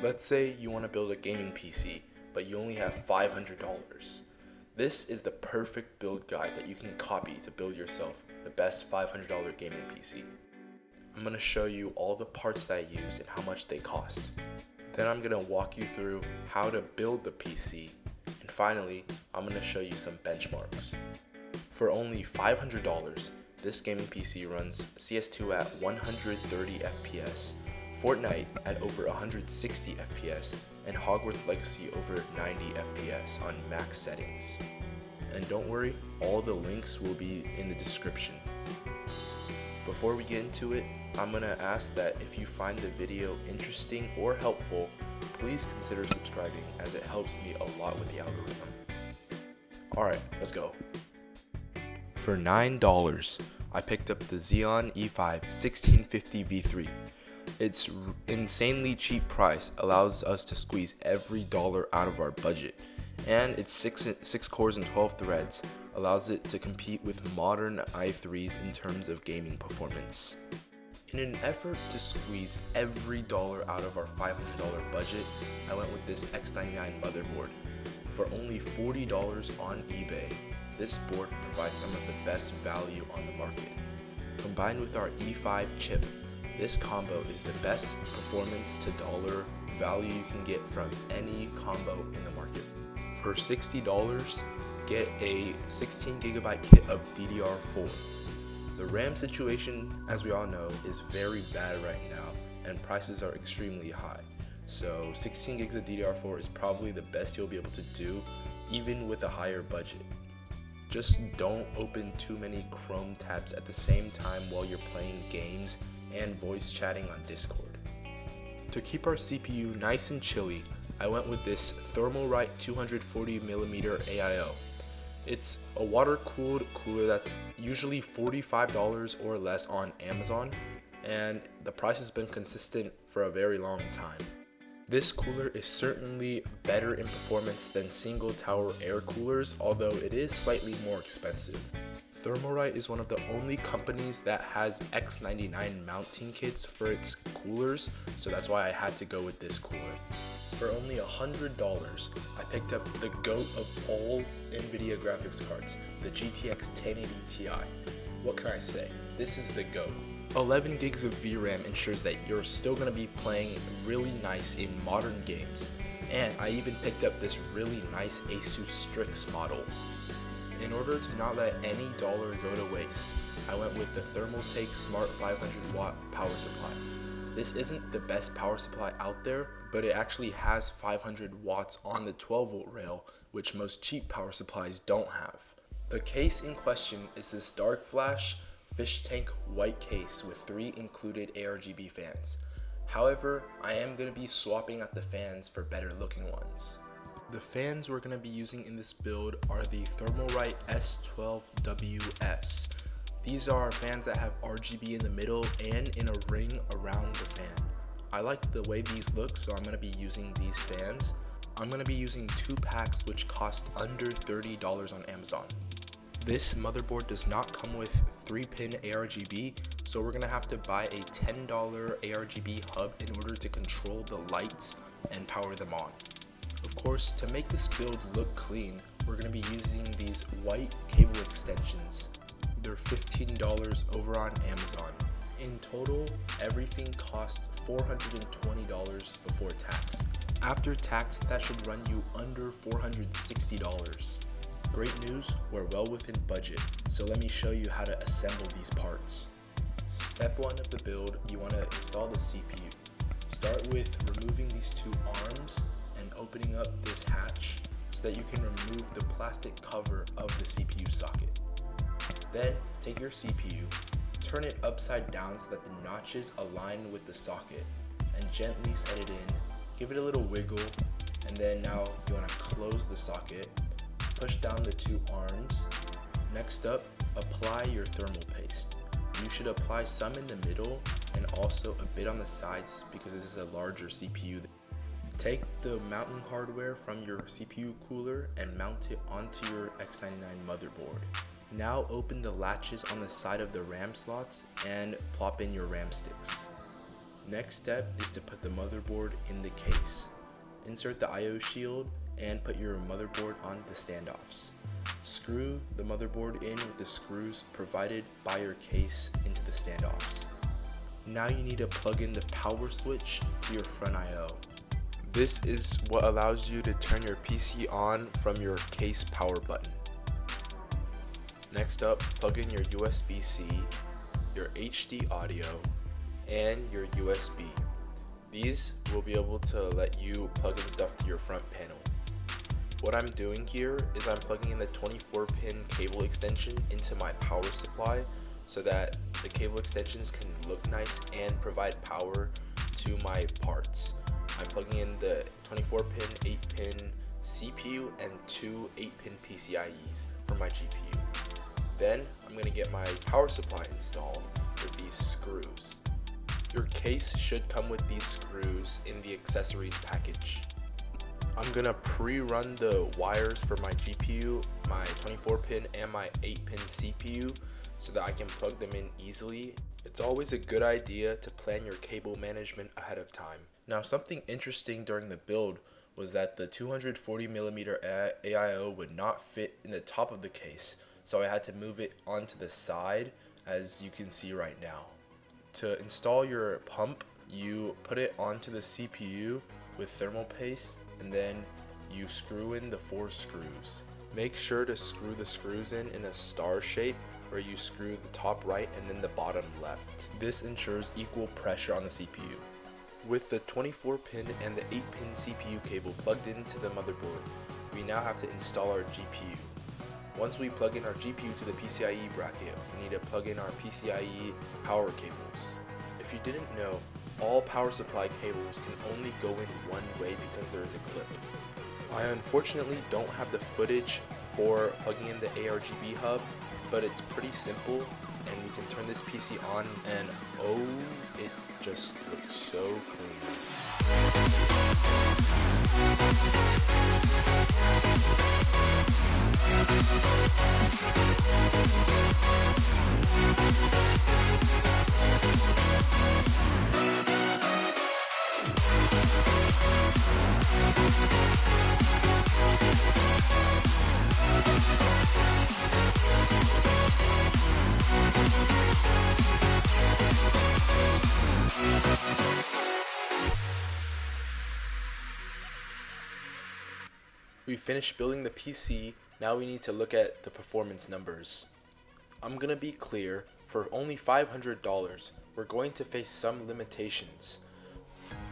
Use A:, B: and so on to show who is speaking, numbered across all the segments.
A: Let's say you want to build a gaming PC, but you only have $500. This is the perfect build guide that you can copy to build yourself the best $500 gaming PC. I'm going to show you all the parts that I use and how much they cost. Then I'm going to walk you through how to build the PC. And finally, I'm going to show you some benchmarks. For only $500, this gaming PC runs CS2 at 130 FPS, Fortnite at over 160 FPS, and Hogwarts Legacy over 90 FPS on max settings. And don't worry, all the links will be in the description. Before we get into it, I'm gonna ask that if you find the video interesting or helpful, please consider subscribing as it helps me a lot with the algorithm. Alright, let's go. For $9, I picked up the Xeon E5 1650 V3. Its insanely cheap price allows us to squeeze every dollar out of our budget, and its 6 cores and 12 threads allows it to compete with modern i3s in terms of gaming performance. In an effort to squeeze every dollar out of our $500 budget, I went with this X99 motherboard. For only $40 on eBay, this board provides some of the best value on the market. Combined with our E5 chip, this combo is the best performance to dollar value you can get from any combo in the market. For $60, get a 16GB kit of DDR4. The RAM situation, as we all know, is very bad right now and prices are extremely high. So 16 gigs of DDR4 is probably the best you'll be able to do even with a higher budget. Just don't open too many Chrome tabs at the same time while you're playing games and voice chatting on Discord. To keep our CPU nice and chilly, I went with this Thermalright 240mm AIO. It's a water-cooled cooler that's usually $45 or less on Amazon, and the price has been consistent for a very long time. This cooler is certainly better in performance than single tower air coolers, although it is slightly more expensive. Thermalright is one of the only companies that has X99 mounting kits for its coolers, so that's why I had to go with this cooler. For only $100, I picked up the GOAT of all NVIDIA graphics cards, the GTX 1080 Ti. What can I say? This is the GOAT. 11 gigs of VRAM ensures that you're still going to be playing really nice in modern games. And I even picked up this really nice Asus Strix model. In order to not let any dollar go to waste, I went with the Thermaltake Smart 500 watt power supply. This isn't the best power supply out there, but it actually has 500 watts on the 12 volt rail, which most cheap power supplies don't have. The case in question is this Dark Flash fish tank white case with 3 included ARGB fans. However, I am going to be swapping out the fans for better looking ones. The fans we're going to be using in this build are the Thermalright S12WS. These are fans that have RGB in the middle and in a ring around the fan. I like the way these look, so I'm going to be using these fans. I'm going to be using 2 packs which cost under $30 on Amazon. This motherboard does not come with 3-pin ARGB, so we're going to have to buy a $10 ARGB hub in order to control the lights and power them on. Of course, to make this build look clean, we're going to be using these white cable extensions. They're $15 over on Amazon. In total, everything costs $420 before tax. After tax, that should run you under $460. Great news, we're well within budget, so let me show you how to assemble these parts. Step 1 of the build, you want to install the CPU. Start with removing these 2 arms and opening up this hatch so that you can remove the plastic cover of the CPU socket. Then take your CPU, turn it upside down so that the notches align with the socket, and gently set it in, give it a little wiggle, and then now you want to close the socket, push down the 2 arms. Next up, apply your thermal paste. You should apply some in the middle and also a bit on the sides because this is a larger CPU. Take the mounting hardware from your CPU cooler and mount it onto your X99 motherboard. Now open the latches on the side of the RAM slots and plop in your RAM sticks. Next step is to put the motherboard in the case. Insert the I/O shield and put your motherboard on the standoffs. Screw the motherboard in with the screws provided by your case into the standoffs. Now you need to plug in the power switch to your front I/O. This is what allows you to turn your PC on from your case power button. Next up, plug in your USB-C, your HD audio, and your USB. These will be able to let you plug in stuff to your front panel. What I'm doing here is I'm plugging in the 24-pin cable extension into my power supply so that the cable extensions can look nice and provide power to my parts. I'm plugging in the 24-pin, 8-pin CPU and 2 8-pin PCIEs for my GPU. Then I'm going to get my power supply installed with these screws. Your case should come with these screws in the accessories package. I'm going to pre-run the wires for my GPU, my 24-pin and my 8-pin CPU so that I can plug them in easily. It's always a good idea to plan your cable management ahead of time. Now, something interesting during the build was that the 240mm AIO would not fit in the top of the case, so I had to move it onto the side, as you can see right now. To install your pump, you put it onto the CPU with thermal paste, and then you screw in the 4 screws. Make sure to screw the screws in a star shape where you screw the top right and then the bottom left. This ensures equal pressure on the CPU. With the 24-pin and the 8-pin CPU cable plugged into the motherboard, we now have to install our GPU. Once we plug in our GPU to the PCIe bracket, we need to plug in our PCIe power cables. If you didn't know, all power supply cables can only go in one way because there is a clip. I unfortunately don't have the footage for plugging in the ARGB hub, but it's pretty simple and we can turn this PC on and oh, it just looks so clean. We finished building the PC, now we need to look at the performance numbers. I'm gonna be clear, for only $500, we're going to face some limitations.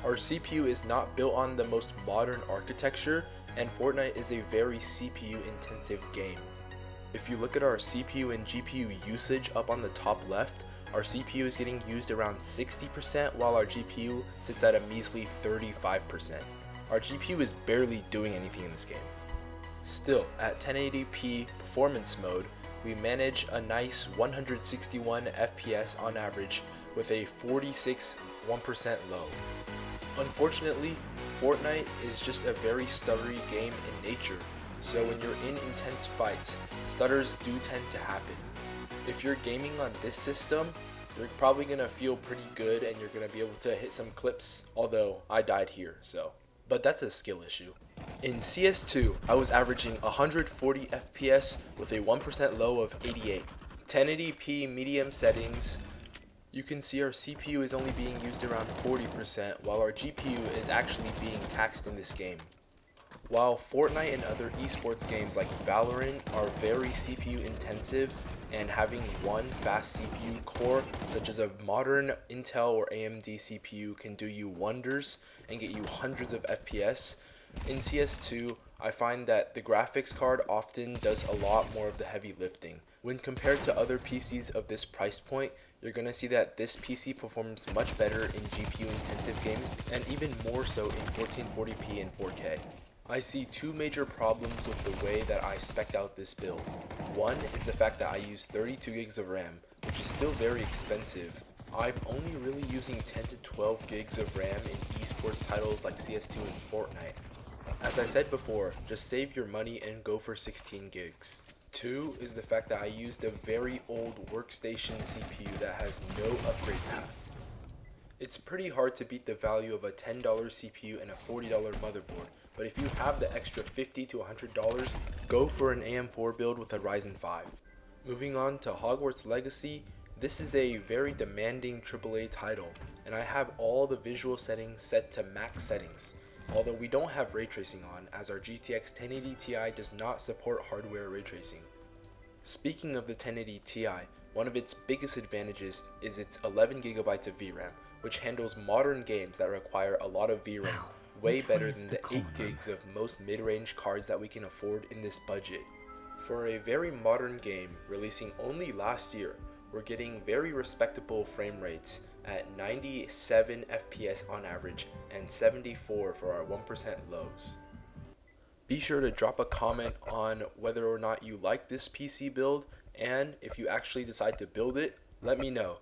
A: Our CPU is not built on the most modern architecture, and Fortnite is a very CPU intensive game. If you look at our CPU and GPU usage up on the top left, our CPU is getting used around 60% while our GPU sits at a measly 35%. Our GPU is barely doing anything in this game. Still, at 1080p performance mode, we manage a nice 161 FPS on average with a 46 1% low. Unfortunately, Fortnite is just a very stuttery game in nature, so when you're in intense fights, stutters do tend to happen. If you're gaming on this system, you're probably gonna feel pretty good and you're gonna be able to hit some clips, although I died here, but that's a skill issue. In CS2, I was averaging 140 FPS with a 1% low of 88. 1080p medium settings, you can see our CPU is only being used around 40% while our GPU is actually being taxed in this game. While Fortnite and other esports games like Valorant are very CPU intensive and having one fast CPU core such as a modern Intel or AMD CPU can do you wonders and get you hundreds of FPS, in CS2 I find that the graphics card often does a lot more of the heavy lifting. When compared to other PCs of this price point, you're going to see that this PC performs much better in GPU intensive games and even more so in 1440p and 4K. I see two major problems with the way that I spec'd out this build. One is the fact that I use 32 gigs of RAM, which is still very expensive. I'm only really using 10 to 12 gigs of RAM in esports titles like CS2 and Fortnite. As I said before, just save your money and go for 16 gigs. Two is the fact that I used a very old workstation CPU that has no upgrade path. It's pretty hard to beat the value of a $10 CPU and a $40 motherboard, but if you have the extra $50 to $100, go for an AM4 build with a Ryzen 5. Moving on to Hogwarts Legacy, this is a very demanding AAA title, and I have all the visual settings set to max settings, although we don't have ray tracing on as our GTX 1080 Ti does not support hardware ray tracing. Speaking of the 1080 Ti, one of its biggest advantages is its 11GB of VRAM, which handles modern games that require a lot of VRAM, way better than the 8 gigs of most mid-range cards that we can afford in this budget. For a very modern game releasing only last year, we're getting very respectable frame rates at 97 FPS on average and 74 for our 1% lows. Be sure to drop a comment on whether or not you like this PC build, and if you actually decide to build it, let me know.